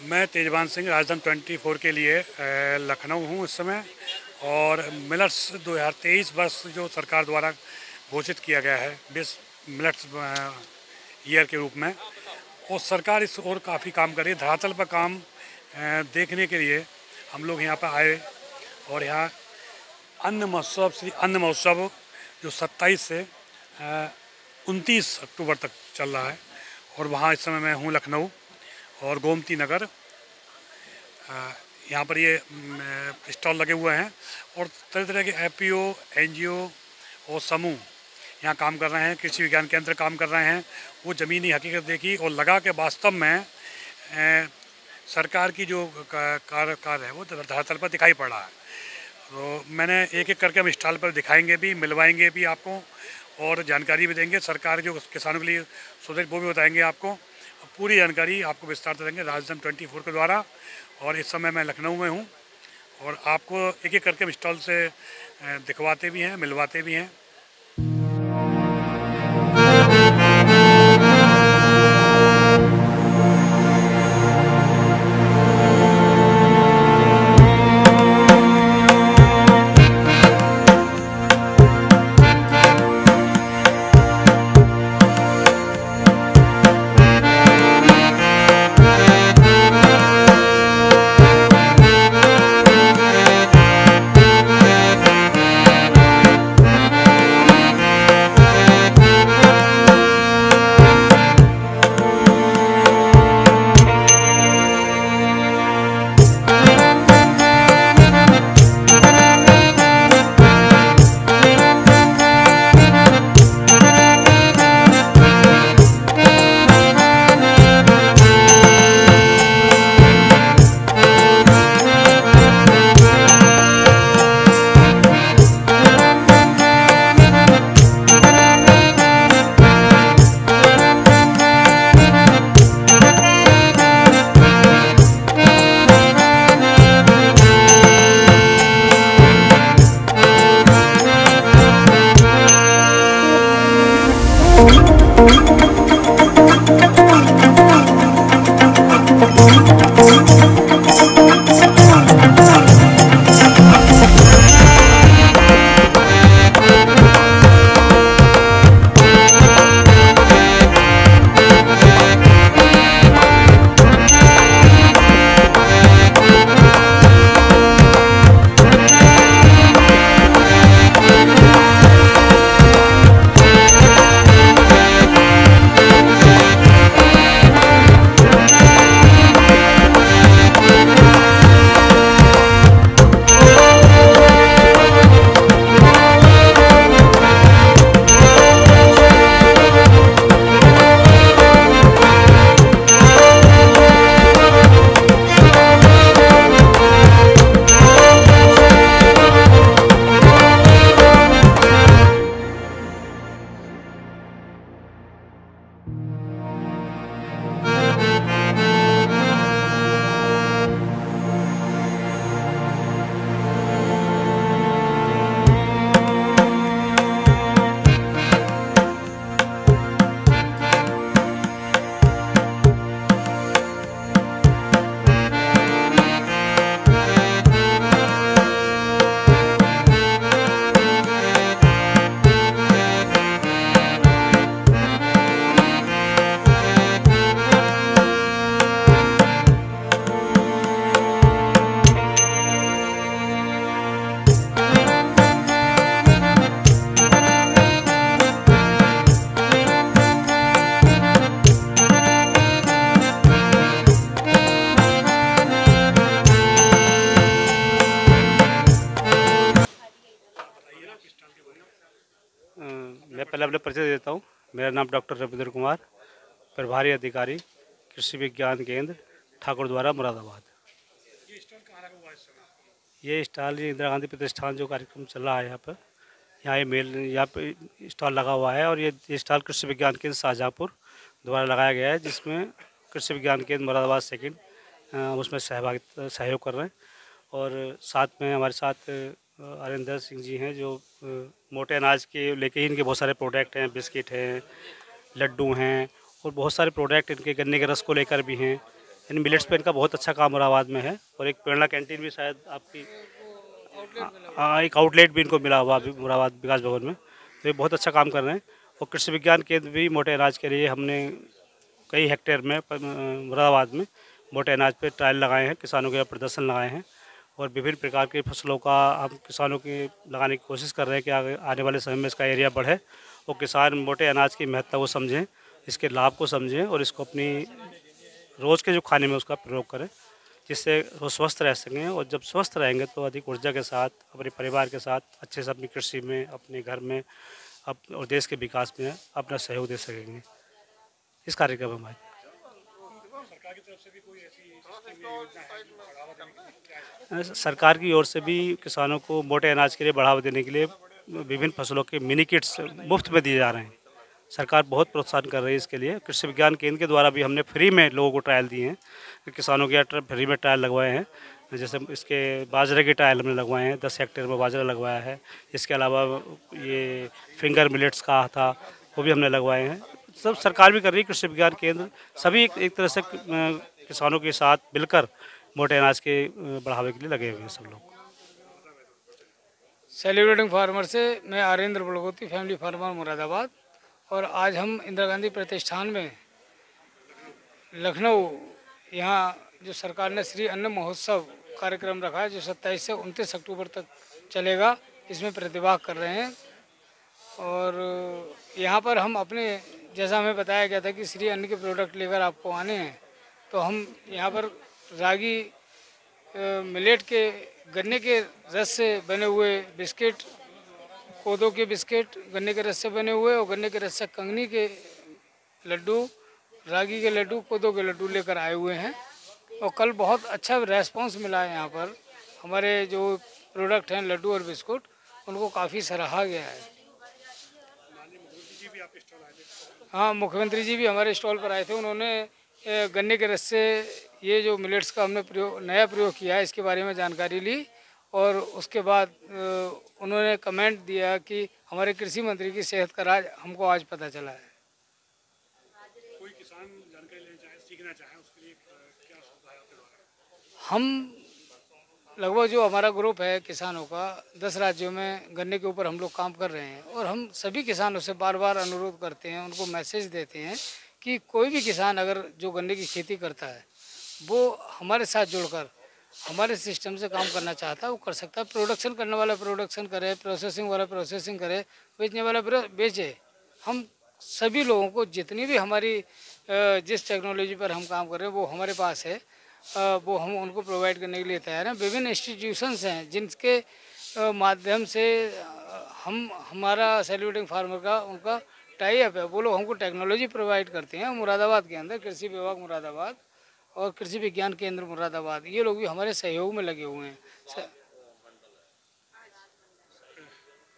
मैं तेजवान सिंह राजधानी 24 के लिए लखनऊ हूँ इस समय। और मिलट्स 2023 वर्ष जो सरकार द्वारा घोषित किया गया है बेस्ट मिलट्स ईयर के रूप में, और सरकार इस ओर काफ़ी काम कर रही है। धरातल पर काम देखने के लिए हम लोग यहाँ पर आए। और यहाँ अन्न महोत्सव, श्री अन्न महोत्सव जो 27 से 29 अक्टूबर तक चल रहा है, और वहाँ इस समय मैं हूँ लखनऊ और गोमती नगर। यहाँ पर ये स्टॉल लगे हुए हैं और तरह तरह के एफपीओ, एनजीओ और समूह यहाँ काम कर रहे हैं। कृषि विज्ञान केंद्र काम कर रहे हैं। वो ज़मीनी हकीकत देखी और लगा के वास्तव में सरकार की जो कार्य है वो धरातल पर दिखाई पड़ रहा है। तो मैंने एक एक करके हम स्टॉल पर दिखाएंगे भी, मिलवाएंगे भी आपको, और जानकारी भी देंगे। सरकार जो किसानों के लिए सुविधा वो भी बताएंगे आपको। पूरी जानकारी आपको विस्तार से देंगे राजधानी 24 के द्वारा। और इस समय मैं लखनऊ में हूँ और आपको एक एक करके स्टॉल से दिखवाते भी हैं, मिलवाते भी हैं। मैं पहले अपने परिचय देता हूँ। मेरा नाम डॉक्टर रविंद्र कुमार, प्रभारी अधिकारी कृषि विज्ञान केंद्र ठाकुर द्वारा मुरादाबाद। ये स्टॉल इंदिरा गांधी प्रतिष्ठान जो कार्यक्रम चल रहा है यहाँ पे स्टॉल लगा हुआ है। और ये स्टॉल कृषि विज्ञान केंद्र शाहजहाँपुर द्वारा लगाया गया है, जिसमें कृषि विज्ञान केंद्र मुरादाबाद सेकंड उसमें सहयोग कर रहे हैं। और साथ में हमारे साथ अरिंदर सिंह जी हैं, जो मोटे अनाज के लेके इनके बहुत सारे प्रोडक्ट हैं, बिस्किट हैं, लड्डू हैं और बहुत सारे प्रोडक्ट इनके गन्ने के रस को लेकर भी हैं। इन मिलेट्स पे इनका बहुत अच्छा काम मुरादाबाद में है। और एक प्रेरणा कैंटीन भी शायद आपकी, हाँ, एक आउटलेट भी इनको मिला हुआ अभी मुरादाबाद विकास भवन में। तो ये बहुत अच्छा काम कर रहे हैं। और कृषि विज्ञान केंद्र भी मोटे अनाज के लिए हमने कई हेक्टेयर में मुरादाबाद में मोटे अनाज पे ट्रायल लगाए हैं, किसानों के प्रदर्शन लगाए हैं। और विभिन्न प्रकार की फसलों का हम किसानों की लगाने की कोशिश कर रहे हैं कि आने वाले समय में इसका एरिया बढ़े और किसान मोटे अनाज की महत्ता को समझें, इसके लाभ को समझें और इसको अपनी रोज़ के जो खाने में उसका प्रयोग करें, जिससे वो स्वस्थ रह सकें। और जब स्वस्थ रहेंगे तो अधिक ऊर्जा के साथ अपने परिवार के साथ अच्छे से अपनी कृषि में, अपने घर में, और देश के विकास में अपना सहयोग दे सकेंगे। इस कार्यक्रम में हमारे सरकार की ओर से भी किसानों को मोटे अनाज के लिए बढ़ावा देने के लिए विभिन्न फसलों के मिनी किट्स मुफ्त में दिए जा रहे हैं। सरकार बहुत प्रोत्साहन कर रही है इसके लिए। कृषि विज्ञान केंद्र के द्वारा भी हमने फ्री में लोगों को ट्रायल दिए हैं, किसानों के फ्री में ट्रायल लगवाए हैं। जैसे इसके बाजरे के ट्रायल हमने लगवाए हैं, 10 हेक्टेयर में बाजरा लगवाया है। इसके अलावा ये फिंगर मिलेट्स का था, वो भी हमने लगवाए हैं। सब सरकार भी कर रही है, कृषि विज्ञान केंद्र सभी एक तरह से किसानों के साथ मिलकर मोटे अनाज के बढ़ावे के लिए लगे हुए हैं सब लोग। सेलिब्रेटिंग फार्मर से मैं आरेंद्र बड़गोती, फैमिली फार्मर मुरादाबाद। और आज हम इंदिरा गांधी प्रतिष्ठान में लखनऊ, यहाँ जो सरकार ने श्री अन्न महोत्सव कार्यक्रम रखा है, जो 27 से 29 अक्टूबर तक चलेगा, इसमें प्रतिभाग कर रहे हैं। और यहाँ पर हम अपने, जैसा हमें बताया गया था कि श्री अन्न के प्रोडक्ट लेकर आपको आने हैं, तो हम यहाँ पर रागी, मिलेट के, गन्ने के रस से बने हुए बिस्किट, कोदो के बिस्किट गन्ने के रस से बने हुए, और गन्ने के रस से कंगनी के लड्डू, रागी के लड्डू, कोदो के लड्डू लेकर आए हुए हैं। और कल बहुत अच्छा रेस्पॉन्स मिला है। यहाँ पर हमारे जो प्रोडक्ट हैं लड्डू और बिस्कुट, उनको काफ़ी सराहा गया है। हाँ, मुख्यमंत्री जी भी हमारे स्टॉल पर आए थे। उन्होंने गन्ने के रस से ये जो मिलेट्स का हमने नया प्रयोग किया है, इसके बारे में जानकारी ली। और उसके बाद उन्होंने कमेंट दिया कि हमारे कृषि मंत्री की सेहत का राज हमको आज पता चला है। कोई किसान जानकारी लेना चाहे, सीखना चाहे, उसके लिए क्या सुविधा है आपके द्वारा? हम लगभग जो हमारा ग्रुप है किसानों का, 10 राज्यों में गन्ने के ऊपर हम लोग काम कर रहे हैं। और हम सभी किसानों से बार बार अनुरोध करते हैं, उनको मैसेज देते हैं कि कोई भी किसान अगर जो गन्ने की खेती करता है, वो हमारे साथ जुड़कर हमारे सिस्टम से काम करना चाहता है, वो कर सकता है। प्रोडक्शन करने वाला प्रोडक्शन करे, प्रोसेसिंग वाला प्रोसेसिंग करे, बेचने वाला बेचे। हम सभी लोगों को, जितनी भी हमारी जिस टेक्नोलॉजी पर हम काम कर रहे हैं वो हमारे पास है, वो हम उनको प्रोवाइड करने के लिए तैयार हैं। विभिन्न इंस्टीट्यूशंस हैं जिनके माध्यम से हमारा सेलिब्रेटिंग फार्मर का उनका टाई अप है। वो लोग हमको टेक्नोलॉजी प्रोवाइड करते हैं। मुरादाबाद के अंदर कृषि विभाग मुरादाबाद और कृषि विज्ञान केंद्र मुरादाबाद, ये लोग भी हमारे सहयोग में लगे हुए हैं।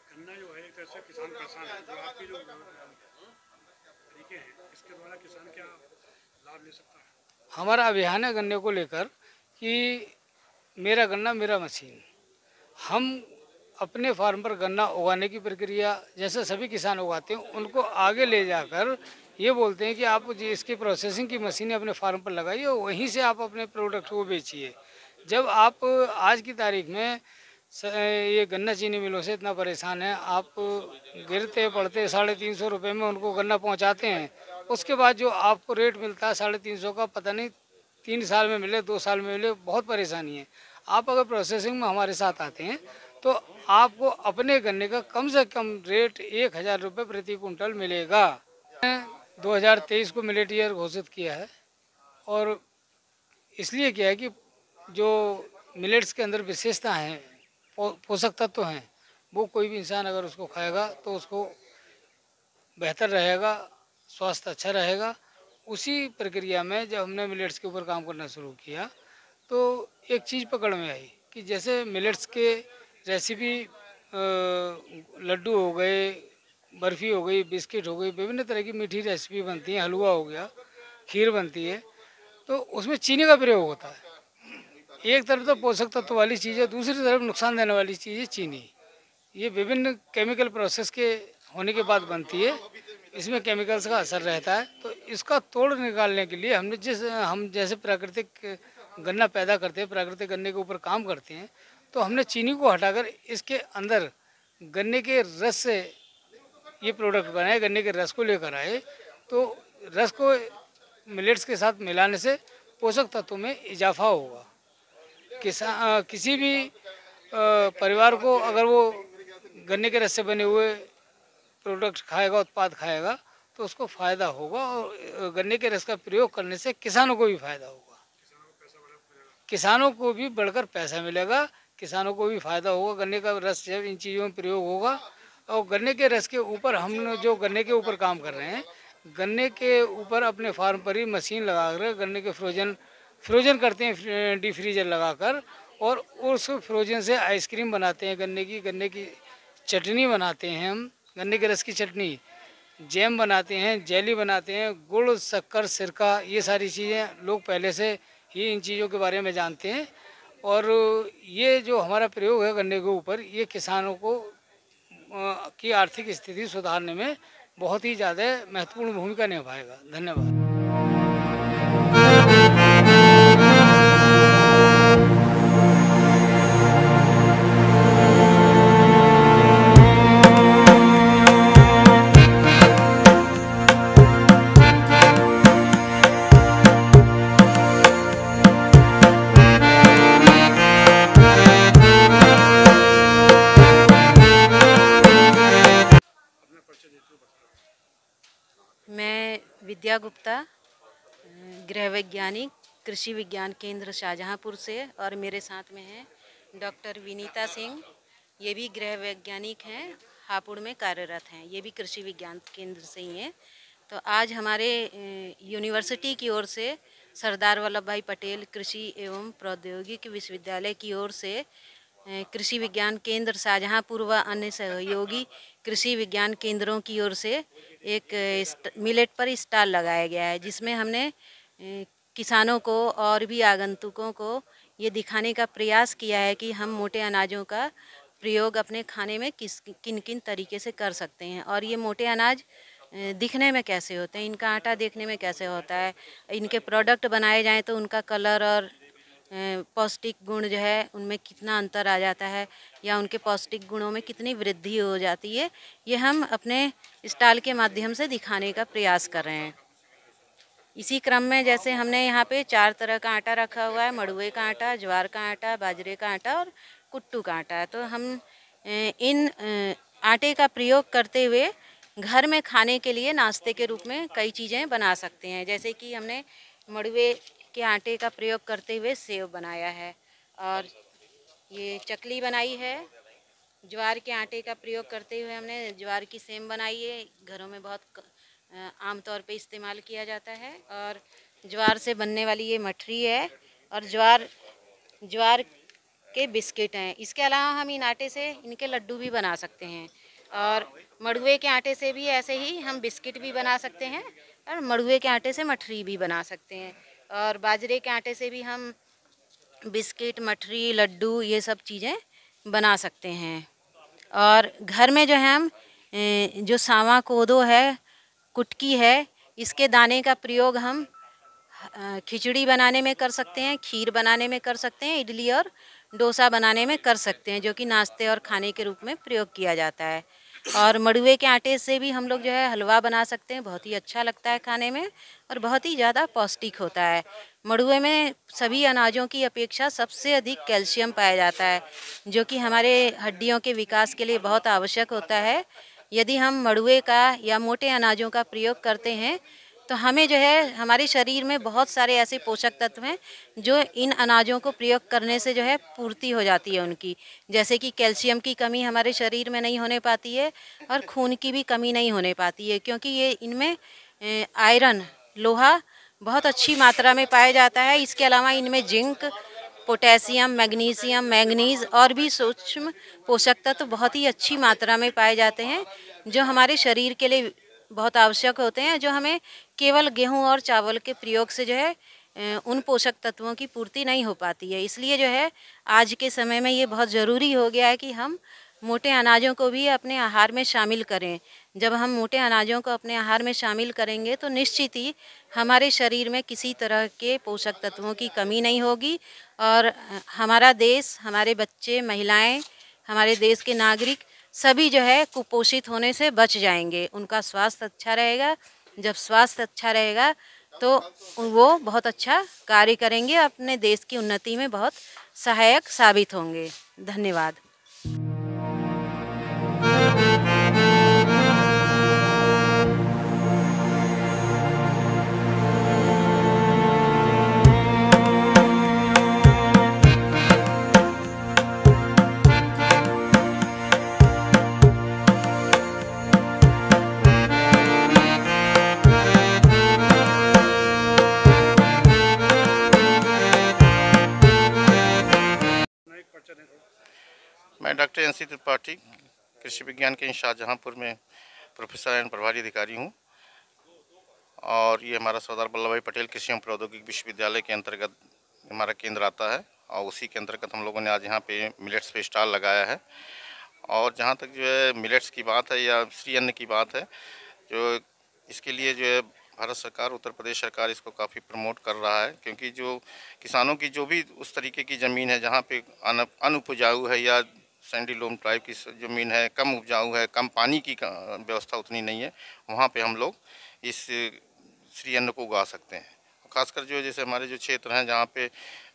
गन्ना जो है एक तरह से किसान परेशान है, जो आपकी जो तरीके हैं, इसके द्वारा किसान क्या लाभ ले सकता है? हमारा अभियान है गन्ने को लेकर कि मेरा गन्ना मेरा मशीन। हम अपने फार्म पर गन्ना उगाने की प्रक्रिया जैसे सभी किसान उगाते हैं, उनको आगे ले जाकर ये बोलते हैं कि आप इसकी प्रोसेसिंग की मशीनें अपने फार्म पर लगाइए और वहीं से आप अपने प्रोडक्ट को बेचिए। जब आप आज की तारीख में ये गन्ना चीनी मिलों से इतना परेशान है, आप गिरते पड़ते 350 रुपये में उनको गन्ना पहुंचाते हैं, उसके बाद जो आपको रेट मिलता है 350 का, पता नहीं 3 साल में मिले 2 साल में मिले, बहुत परेशानी है। आप अगर प्रोसेसिंग में हमारे साथ आते हैं तो आपको अपने गन्ने का कम से कम रेट 1000 रुपये प्रति कुंटल मिलेगा। 2023 को मिलेट ईयर घोषित किया है और इसलिए किया है कि जो मिलेट्स के अंदर विशेषता हैं, पोषक तत्व हैं, वो कोई भी इंसान अगर उसको खाएगा तो उसको बेहतर रहेगा, स्वास्थ्य अच्छा रहेगा। उसी प्रक्रिया में जब हमने मिलेट्स के ऊपर काम करना शुरू किया तो एक चीज़ पकड़ में आई कि जैसे मिलेट्स के रेसिपी, लड्डू हो गए, बर्फ़ी हो गई, बिस्किट हो गई, विभिन्न तरह की मीठी रेसिपी बनती है, हलवा हो गया, खीर बनती है, तो उसमें चीनी का प्रयोग होता है। एक तरफ तो पोषक तत्व वाली चीज़ है, दूसरी तरफ नुकसान देने वाली चीज़ है चीनी। ये विभिन्न केमिकल प्रोसेस के होने के बाद बनती है, इसमें केमिकल्स का असर रहता है। तो इसका तोड़ निकालने के लिए हम जैसे प्राकृतिक गन्ना पैदा करते हैं, प्राकृतिक गन्ने के ऊपर काम करते हैं, तो हमने चीनी को हटाकर इसके अंदर गन्ने के रस से ये प्रोडक्ट बनाए, गन्ने के रस को लेकर आए। तो रस को मिलेट्स के साथ मिलाने से पोषक तत्वों में इजाफा होगा। किसी भी परिवार को अगर वो गन्ने के रस से बने हुए प्रोडक्ट खाएगा, उत्पाद खाएगा, तो उसको फ़ायदा होगा और गन्ने के रस का प्रयोग करने से किसानों को भी फ़ायदा होगा, किसानों को भी बढ़कर पैसा मिलेगा, किसानों को भी फ़ायदा होगा। गन्ने का रस जब इन चीज़ों में प्रयोग होगा और गन्ने के रस के ऊपर हम जो गन्ने के ऊपर काम कर रहे हैं, गन्ने के ऊपर अपने फार्म पर ही मशीन लगा कर गन्ने के फ्रोजन करते हैं, डी फ्रीजर लगाकर, और उस फ्रोजन से आइसक्रीम बनाते हैं, गन्ने की चटनी बनाते हैं हम, गन्ने के रस की चटनी, जैम बनाते हैं, जेली बनाते हैं, गुड़, शक्कर, सिरका, ये सारी चीज़ें लोग पहले से ही इन चीज़ों के बारे में जानते हैं। और ये जो हमारा प्रयोग है गन्ने के ऊपर, ये किसानों को की आर्थिक स्थिति सुधारने में बहुत ही ज़्यादा महत्वपूर्ण भूमिका निभाएगा। धन्यवाद। मैं विद्या गुप्ता, गृह वैज्ञानिक, कृषि विज्ञान केंद्र शाहजहांपुर से, और मेरे साथ में है डॉक्टर विनीता सिंह, ये भी गृह वैज्ञानिक हैं, हापुड़ में कार्यरत हैं, ये भी कृषि विज्ञान केंद्र से ही हैं। तो आज हमारे यूनिवर्सिटी की ओर से सरदार वल्लभ भाई पटेल कृषि एवं प्रौद्योगिकी विश्वविद्यालय की ओर से कृषि विज्ञान केंद्र शाहजहांपुर व अन्य सहयोगी कृषि विज्ञान केंद्रों की ओर से एक मिलेट पर स्टॉल लगाया गया है, जिसमें हमने किसानों को और भी आगंतुकों को ये दिखाने का प्रयास किया है कि हम मोटे अनाजों का प्रयोग अपने खाने में किन किन तरीके से कर सकते हैं, और ये मोटे अनाज दिखने में कैसे होते हैं, इनका आटा देखने में कैसे होता है, इनके प्रोडक्ट बनाए जाएं तो उनका कलर और पौष्टिक गुण जो है उनमें कितना अंतर आ जाता है, या उनके पौष्टिक गुणों में कितनी वृद्धि हो जाती है, ये हम अपने स्टॉल के माध्यम से दिखाने का प्रयास कर रहे हैं। इसी क्रम में जैसे हमने यहाँ पे 4 तरह का आटा रखा हुआ है, मड़ुए का आटा, ज्वार का आटा, बाजरे का आटा और कुट्टू का आटा। तो हम इन आटे का प्रयोग करते हुए घर में खाने के लिए नाश्ते के रूप में कई चीज़ें बना सकते हैं। जैसे कि हमने मड़ुए के आटे का प्रयोग करते हुए सेव बनाया है, और ये चकली बनाई है। ज्वार के आटे का प्रयोग करते हुए हमने ज्वार की सेम बनाई है, घरों में बहुत आमतौर पे इस्तेमाल किया जाता है। और ज्वार से बनने वाली ये मठरी है, और ज्वार के बिस्किट हैं। इसके अलावा हम इन आटे से इनके लड्डू भी बना सकते हैं, और मड़ुए के आटे से भी ऐसे ही हम बिस्किट भी बना सकते हैं, और मड़ुए के आटे से मठरी भी बना सकते हैं, और बाजरे के आटे से भी हम बिस्किट, मठरी, लड्डू ये सब चीज़ें बना सकते हैं। और घर में जो है हम जो सावा कोदो है, कुटकी है, इसके दाने का प्रयोग हम खिचड़ी बनाने में कर सकते हैं, खीर बनाने में कर सकते हैं, इडली और डोसा बनाने में कर सकते हैं, जो कि नाश्ते और खाने के रूप में प्रयोग किया जाता है। और मड़ुए के आटे से भी हम लोग जो है हलवा बना सकते हैं, बहुत ही अच्छा लगता है खाने में और बहुत ही ज़्यादा पौष्टिक होता है। मड़ुए में सभी अनाजों की अपेक्षा सबसे अधिक कैल्शियम पाया जाता है, जो कि हमारे हड्डियों के विकास के लिए बहुत आवश्यक होता है। यदि हम मड़ुए का या मोटे अनाजों का प्रयोग करते हैं तो हमें जो है हमारे शरीर में बहुत सारे ऐसे पोषक तत्व हैं जो इन अनाजों को प्रयोग करने से जो है पूर्ति हो जाती है उनकी। जैसे कि कैल्शियम की कमी हमारे शरीर में नहीं होने पाती है, और खून की भी कमी नहीं होने पाती है, क्योंकि ये इनमें आयरन, लोहा बहुत अच्छी मात्रा में पाया जाता है। इसके अलावा इनमें जिंक, पोटेशियम, मैग्नीशियम, मैंगनीज और भी सूक्ष्म पोषक तत्व बहुत ही अच्छी मात्रा में पाए जाते हैं, जो हमारे शरीर के लिए बहुत आवश्यक होते हैं, जो हमें केवल गेहूं और चावल के प्रयोग से जो है उन पोषक तत्वों की पूर्ति नहीं हो पाती है। इसलिए जो है आज के समय में ये बहुत ज़रूरी हो गया है कि हम मोटे अनाजों को भी अपने आहार में शामिल करें। जब हम मोटे अनाजों को अपने आहार में शामिल करेंगे तो निश्चित ही हमारे शरीर में किसी तरह के पोषक तत्वों की कमी नहीं होगी और हमारा देश, हमारे बच्चे, महिलाएं, हमारे देश के नागरिक सभी जो है कुपोषित होने से बच जाएंगे। उनका स्वास्थ्य अच्छा रहेगा। जब स्वास्थ्य अच्छा रहेगा तो वो बहुत अच्छा कार्य करेंगे, अपने देश की उन्नति में बहुत सहायक साबित होंगे। धन्यवाद। मैं डॉक्टर NC त्रिपाठी, कृषि विज्ञान केंद्र शाहजहांपुर में प्रोफेसर एंड प्रभारी अधिकारी हूं और ये हमारा सरदार वल्लभ भाई पटेल कृषि एवं प्रौद्योगिकी विश्वविद्यालय के अंतर्गत हमारा केंद्र आता है और उसी के अंतर्गत हम लोगों ने आज यहाँ पे मिलेट्स पे स्टॉल लगाया है। और जहाँ तक जो है मिलेट्स की बात है या श्री अन्न की बात है, जो इसके लिए जो है भारत सरकार, उत्तर प्रदेश सरकार इसको काफ़ी प्रमोट कर रहा है, क्योंकि जो किसानों की जो भी उस तरीके की ज़मीन है जहाँ पे अनउपजाऊ है या सैंडी लोम टाइप की ज़मीन है, कम उपजाऊ है, कम पानी की व्यवस्था उतनी नहीं है, वहाँ पे हम लोग इस श्री अन्न को उगा सकते हैं। खासकर जो जैसे हमारे जो क्षेत्र हैं जहाँ पे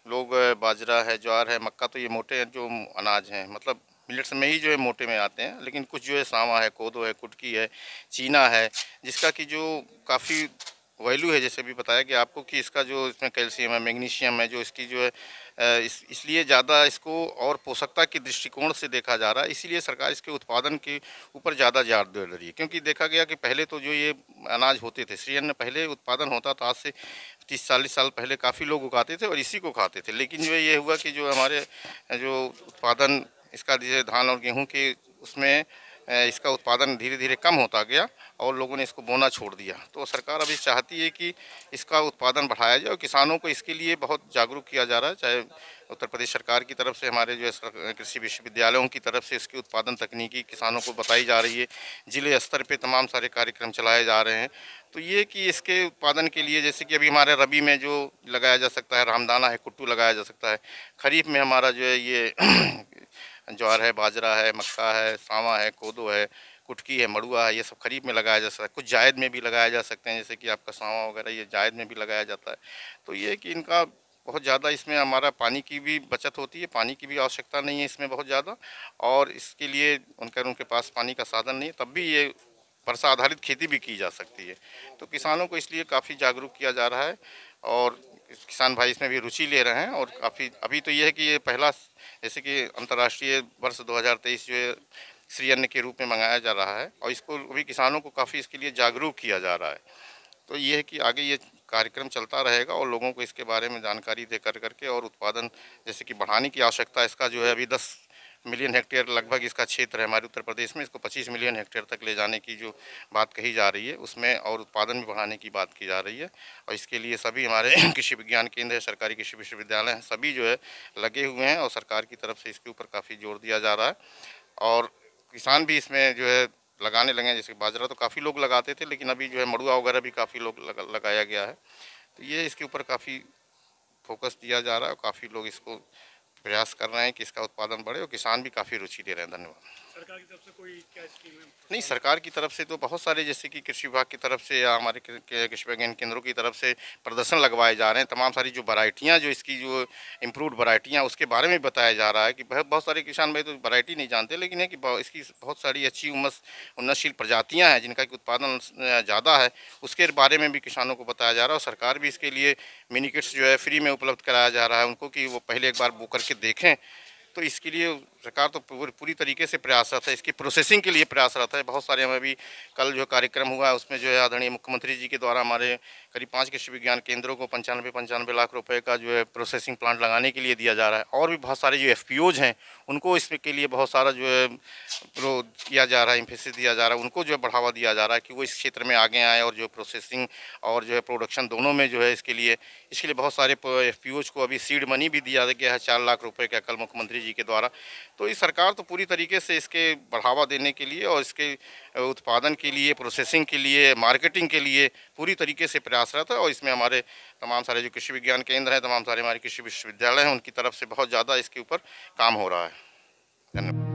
लोग बाजरा है, ज्वार है, मक्का, तो ये मोटे जो अनाज हैं, मतलब मिलेट्स में ही जो है मोटे में आते हैं, लेकिन कुछ जो है सावा है, कोदो है, कुटकी है, चीना है, जिसका कि जो काफ़ी वैल्यू है, जैसे भी बताया कि आपको कि इसका जो इसमें कैल्शियम है, मैग्नीशियम है, जो इसकी जो है इसलिए ज़्यादा इसको और पोषकता के दृष्टिकोण से देखा जा रहा है, इसीलिए सरकार इसके उत्पादन के ऊपर ज़्यादा जोर दे रही है। क्योंकि देखा गया कि पहले तो जो ये अनाज होते थे, श्री अन्न पहले उत्पादन होता था, आज से 30-40 साल पहले काफ़ी लोग उगाते थे और इसी को खाते थे। लेकिन जो ये हुआ कि जो हमारे जो उत्पादन इसका जैसे धान और गेहूँ के उसमें इसका उत्पादन धीरे धीरे कम होता गया और लोगों ने इसको बोना छोड़ दिया। तो सरकार अभी चाहती है कि इसका उत्पादन बढ़ाया जाए और किसानों को इसके लिए बहुत जागरूक किया जा रहा है, चाहे उत्तर प्रदेश सरकार की तरफ से, हमारे जो है कृषि विश्वविद्यालयों की तरफ से इसकी उत्पादन तकनीकी किसानों को बताई जा रही है, जिले स्तर पे तमाम सारे कार्यक्रम चलाए जा रहे हैं। तो ये कि इसके उत्पादन के लिए जैसे कि अभी हमारे रबी में जो लगाया जा सकता है, रामदाना है, कुट्टू लगाया जा सकता है, खरीफ में हमारा जो है ये ज्वार है, बाजरा है, मक्का है, सावा है, कोदो है, कुटकी है, मड़ुआ है, ये सब खरीफ में लगाया जा सकता है। कुछ जायद में भी लगाया जा सकते हैं, जैसे कि आपका सावा वगैरह ये जायद में भी लगाया जाता है। तो ये कि इनका बहुत ज़्यादा इसमें हमारा पानी की भी बचत होती है, पानी की भी आवश्यकता नहीं है इसमें बहुत ज़्यादा, और इसके लिए उनके पास पानी का साधन नहीं है, तब भी ये वर्षा आधारित खेती भी की जा सकती है। तो किसानों को इसलिए काफ़ी जागरूक किया जा रहा है और किसान भाई इसमें भी रुचि ले रहे हैं। और काफ़ी अभी तो ये है कि ये पहला जैसे कि अंतर्राष्ट्रीय वर्ष 2023 जो है श्री अन्न के रूप में मंगाया जा रहा है और इसको अभी किसानों को काफ़ी इसके लिए जागरूक किया जा रहा है। तो ये है कि आगे ये कार्यक्रम चलता रहेगा और लोगों को इसके बारे में जानकारी दे करके और उत्पादन जैसे कि बढ़ाने की आवश्यकता, इसका जो है अभी 10 मिलियन हेक्टेयर लगभग इसका क्षेत्र है हमारे उत्तर प्रदेश में, इसको 25 मिलियन हेक्टेयर तक ले जाने की जो बात कही जा रही है उसमें, और उत्पादन भी बढ़ाने की बात की जा रही है। और इसके लिए सभी हमारे कृषि विज्ञान केंद्र है, सरकारी कृषि विश्वविद्यालय हैं, सभी जो है लगे हुए हैं और सरकार की तरफ से इसके ऊपर काफ़ी जोर दिया जा रहा है। और किसान भी इसमें जो है लगाने लगे हैं, जैसे बाजरा तो काफ़ी लोग लगाते थे, लेकिन अभी जो है मड़ुआ वगैरह भी काफ़ी लोग लगाया गया है। तो ये इसके ऊपर काफ़ी फोकस दिया जा रहा है और काफ़ी लोग इसको प्रयास कर रहे हैं कि इसका उत्पादन बढ़े और किसान भी काफ़ी रुचि ले रहे हैं। धन्यवाद। सरकार की तरफ से कोई क्या स्कीम है? नहीं, सरकार की तरफ से तो बहुत सारे, जैसे कि कृषि विभाग की तरफ से या हमारे कृषि विज्ञान केंद्रों की तरफ से प्रदर्शन लगवाए जा रहे हैं। तमाम सारी जो वैरायटियाँ, जो इसकी जो इम्प्रूव्ड वैरायटियाँ, उसके बारे में बताया जा रहा है कि बहुत सारे किसान भाई तो वैरायटी नहीं जानते, लेकिन है कि इसकी बहुत सारी अच्छी उन्नतशील प्रजातियाँ हैं जिनका कि उत्पादन ज़्यादा है, उसके बारे में भी किसानों को बताया जा रहा है। और सरकार भी इसके लिए मिनी किट्स जो है फ्री में उपलब्ध कराया जा रहा है उनको, कि वो पहले एक बार बुक करके देखें। तो इसके लिए सरकार तो पूरी तरीके से प्रयासरत है, इसकी प्रोसेसिंग के लिए प्रयासरत है। बहुत सारे हमें भी कल जो कार्यक्रम हुआ है उसमें जो है आदरणीय मुख्यमंत्री जी के द्वारा हमारे करीब 5 कृषि विज्ञान केंद्रों को 95 लाख रुपए का जो है प्रोसेसिंग प्लांट लगाने के लिए दिया जा रहा है। और भी बहुत सारे जो FPOs हैं उनको इसमें के लिए बहुत सारा जो है किया जा रहा है, एम्फेसिस दिया जा रहा है, उनको जो है बढ़ावा दिया जा रहा है कि वो इस क्षेत्र में आगे आए और जो प्रोसेसिंग और जो है प्रोडक्शन दोनों में जो है इसके लिए बहुत सारे FPOs को अभी सीड मनी भी दिया गया है 4 लाख रुपये का, कल मुख्यमंत्री जी जी के द्वारा। तो इस सरकार तो पूरी तरीके से इसके बढ़ावा देने के लिए और इसके उत्पादन के लिए, प्रोसेसिंग के लिए, मार्केटिंग के लिए पूरी तरीके से प्रयासरत है। और इसमें हमारे तमाम सारे जो कृषि विज्ञान केंद्र हैं, तमाम सारे हमारे कृषि विश्वविद्यालय हैं, उनकी तरफ से बहुत ज़्यादा इसके ऊपर काम हो रहा है। धन्यवाद।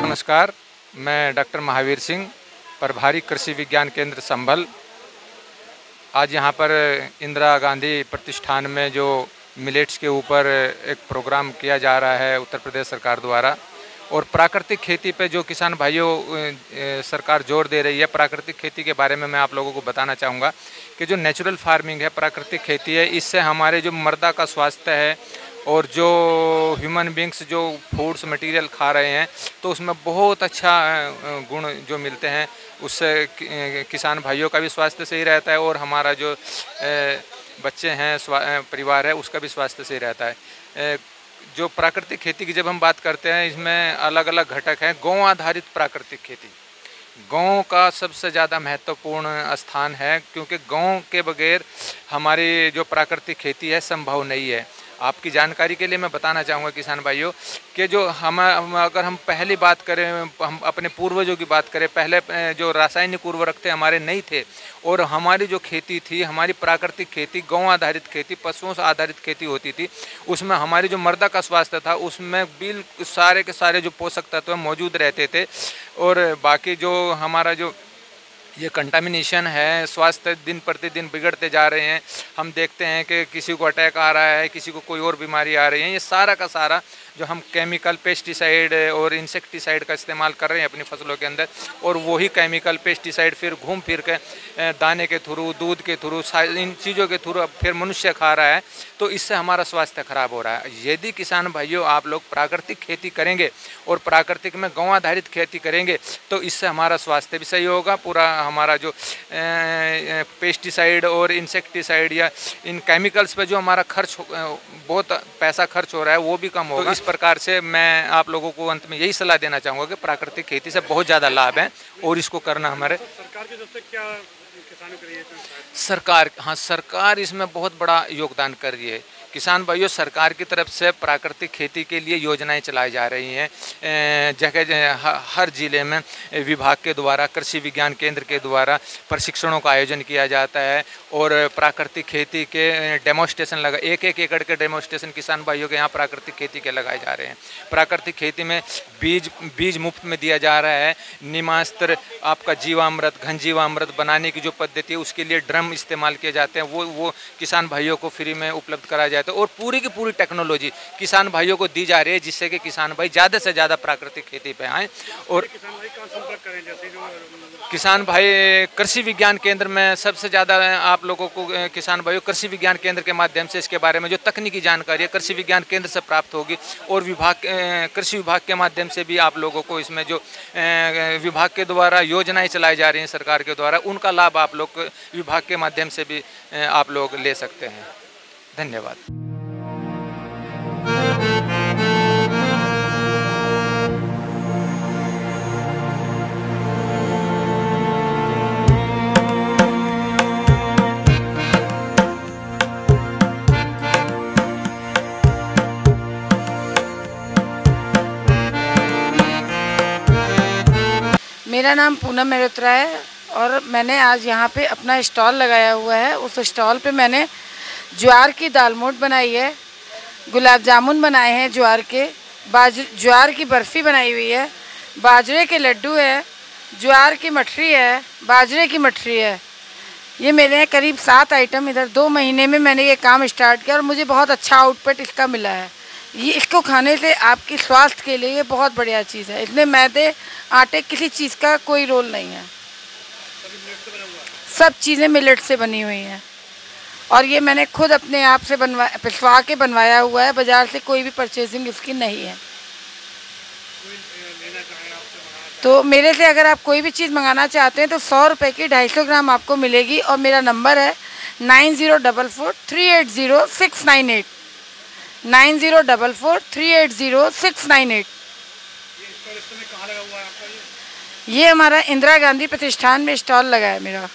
नमस्कार, मैं डॉक्टर महावीर सिंह, प्रभारी कृषि विज्ञान केंद्र संभल। आज यहाँ पर इंदिरा गांधी प्रतिष्ठान में जो मिलेट्स के ऊपर एक प्रोग्राम किया जा रहा है उत्तर प्रदेश सरकार द्वारा, और प्राकृतिक खेती पे जो किसान भाइयों सरकार जोर दे रही है, प्राकृतिक खेती के बारे में मैं आप लोगों को बताना चाहूँगा कि जो नेचुरल फार्मिंग है, प्राकृतिक खेती है, इससे हमारे जो मृदा का स्वास्थ्य है और जो ह्यूमन बींग्स जो फूड्स मटेरियल खा रहे हैं, तो उसमें बहुत अच्छा गुण जो मिलते हैं, उससे किसान भाइयों का भी स्वास्थ्य सही रहता है और हमारा जो बच्चे हैं, परिवार है, उसका भी स्वास्थ्य सही रहता है। जो प्राकृतिक खेती की जब हम बात करते हैं, इसमें अलग अलग घटक हैं। गौ आधारित प्राकृतिक खेती, गांव का सबसे ज़्यादा महत्वपूर्ण स्थान है, क्योंकि गांव के बगैर हमारी जो प्राकृतिक खेती है संभव नहीं है। आपकी जानकारी के लिए मैं बताना चाहूँगा किसान भाइयों कि जो अगर हम पहली बात करें, हम अपने पूर्वजों की बात करें, पहले जो रासायनिक उर्वरक थे हमारे नहीं थे, और हमारी जो खेती थी, हमारी प्राकृतिक खेती, गांव आधारित खेती, पशुओं से आधारित खेती होती थी, उसमें हमारी जो मृदा का स्वास्थ्य था, उसमें बिल्कुल सारे के सारे जो पोषक तत्व मौजूद रहते थे। और बाकी जो हमारा जो ये कंटामिनेशन है, स्वास्थ्य दिन प्रतिदिन बिगड़ते जा रहे हैं। हम देखते हैं कि किसी को अटैक आ रहा है, किसी को कोई और बीमारी आ रही है। ये सारा का सारा जो हम केमिकल पेस्टिसाइड और इंसेक्टिसाइड का इस्तेमाल कर रहे हैं अपनी फसलों के अंदर, और वही केमिकल पेस्टिसाइड फिर घूम फिर के दाने के थ्रू, दूध के थ्रू, इन चीज़ों के थ्रू फिर मनुष्य खा रहा है, तो इससे हमारा स्वास्थ्य खराब हो रहा है। यदि किसान भाइयों आप लोग प्राकृतिक खेती करेंगे और प्राकृतिक में गौ आधारित खेती करेंगे, तो इससे हमारा स्वास्थ्य भी सही होगा। पूरा हमारा जो पेस्टिसाइड और इंसेक्टिसाइड या इन केमिकल्स पे जो हमारा खर्च बहुत पैसा खर्च हो रहा है, वो भी कम होगा। तो इस प्रकार से मैं आप लोगों को अंत में यही सलाह देना चाहूँगा कि प्राकृतिक खेती से बहुत ज़्यादा लाभ है और इसको करना हमारे सरकार की तरफ से क्या किसानों के लिए सरकार इसमें बहुत बड़ा योगदान कर रही है। किसान भाइयों, सरकार की तरफ से प्राकृतिक खेती के लिए योजनाएं चलाई जा रही हैं। जगह हर ज़िले में विभाग के द्वारा, कृषि विज्ञान केंद्र के द्वारा प्रशिक्षणों का आयोजन किया जाता है और प्राकृतिक खेती के डेमोस्ट्रेशन लगा, एक एकड़ के डेमोस्ट्रेशन किसान भाइयों के यहाँ प्राकृतिक खेती के लगाए जा रहे हैं। प्राकृतिक खेती में बीज मुफ्त में दिया जा रहा है। निमास्त्र, आपका जीवामृत, घन जीवामृत बनाने की जो पद्धति है, उसके लिए ड्रम इस्तेमाल किए जाते हैं, वो किसान भाइयों को फ्री में उपलब्ध कराया जाता है। और पूरी की पूरी टेक्नोलॉजी किसान भाइयों को दी जा रही है, जिससे कि किसान भाई ज़्यादा से ज़्यादा प्राकृतिक खेती पे आएँ। और किसान भाई कृषि विज्ञान केंद्र में सबसे ज़्यादा आप लोगों को, किसान भाइयों, कृषि विज्ञान केंद्र के माध्यम से इसके बारे में जो तकनीकी जानकारी है कृषि विज्ञान केंद्र से प्राप्त होगी, और कृषि विभाग के माध्यम से भी आप लोगों को इसमें जो विभाग के द्वारा योजनाएं चलाई जा रही हैं सरकार के द्वारा, उनका लाभ आप लोग विभाग के माध्यम से भी आप लोग ले सकते हैं। धन्यवाद। मेरा नाम पूनम मेहरोत्रा है और मैंने आज यहाँ पे अपना स्टॉल लगाया हुआ है। उस स्टॉल पे मैंने ज्वार की दाल मोठ बनाई है, गुलाब जामुन बनाए हैं ज्वार के, ज्वार की बर्फ़ी बनाई हुई है, बाजरे के लड्डू है, ज्वार की मठरी है, बाजरे की मठरी है। ये मेरे करीब 7 आइटम इधर 2 महीने में मैंने ये काम स्टार्ट किया और मुझे बहुत अच्छा आउटपुट इसका मिला है। ये इसको खाने से आपकी स्वास्थ्य के लिए ये बहुत बढ़िया चीज़ है। इसमें मैदे, आटे, किसी चीज़ का कोई रोल नहीं है। सब चीज़ें मिलेट से बनी हुई हैं और ये मैंने खुद अपने आप से पिसवा के बनवाया हुआ है। बाज़ार से कोई भी परचेजिंग इसकी नहीं है। तो मेरे से अगर आप कोई भी चीज़ मंगाना चाहते हैं तो 100 रुपये की 250 ग्राम आपको मिलेगी और मेरा नंबर है 9044380698 9044380698। ये हमारा इंदिरा गांधी प्रतिष्ठान में स्टॉल लगा है मेरा।